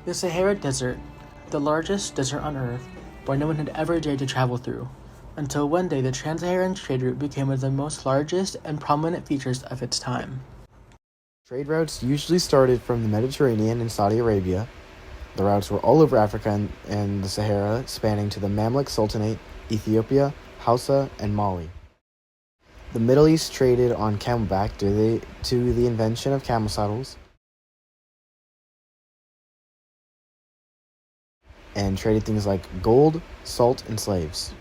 The Sahara Desert, the largest desert on Earth, where no one had ever dared to travel through, until one day the Trans-Saharan trade route became one of the most largest and prominent features of its time. Trade routes usually started from the Mediterranean and Saudi Arabia. The routes were all over Africa and the Sahara, spanning to the Mamluk Sultanate, Ethiopia, Hausa, and Mali. The Middle East traded on camelback due to the invention of camel saddles, and traded things like gold, salt, and slaves.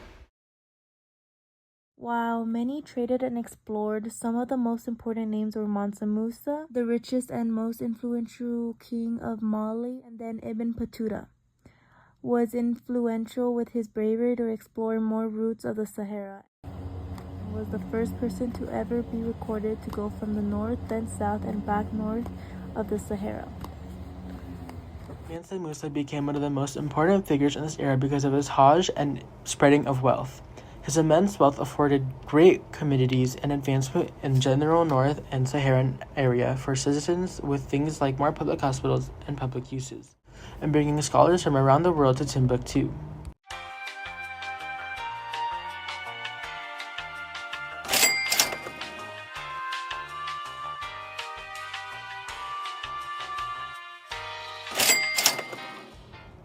While many traded and explored, some of the most important names were Mansa Musa, the richest and most influential king of Mali, and then Ibn Battuta was influential with his bravery to explore more routes of the Sahara, and was the first person to ever be recorded to go from the north, then south, and back north of the Sahara. Mansa Musa became one of the most important figures in this era because of his Hajj and spreading of wealth. His immense wealth afforded great commodities and advancement in general North and Saharan area for citizens with things like more public hospitals and public uses, and bringing scholars from around the world to Timbuktu.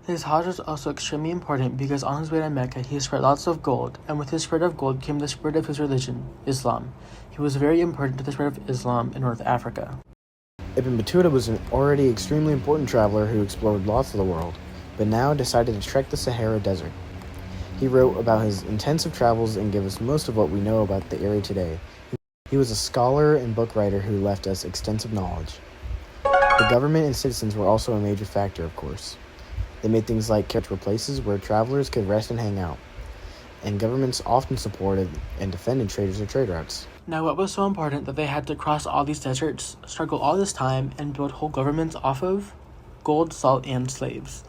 His Hajj was also extremely important because on his way to Mecca he spread lots of gold, and with his spread of gold came the spread of his religion, Islam. He was very important to the spread of Islam in North Africa. Ibn Battuta was an already extremely important traveler who explored lots of the world, but now decided to trek the Sahara Desert. He wrote about his intensive travels and gave us most of what we know about the area today. He was a scholar and book writer who left us extensive knowledge. The government and citizens were also a major factor, of course. They made things like cultural places where travelers could rest and hang out, and governments often supported and defended traders or trade routes. Now, what was so important that they had to cross all these deserts, struggle all this time, and build whole governments off of? Gold, salt, and slaves.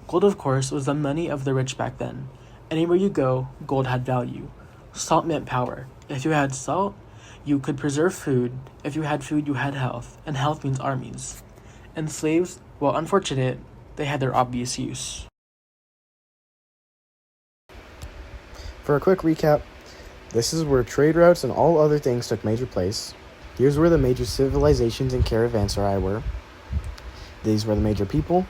Gold, of course, was the money of the rich back then. Anywhere you go, gold had value. Salt meant power. If you had salt, you could preserve food. If you had food, you had health, and health means armies. And slaves, while unfortunate, they had their obvious use. For a quick recap, this is where trade routes and all other things took major place. Here's where the major civilizations and caravanserai were. These were the major people,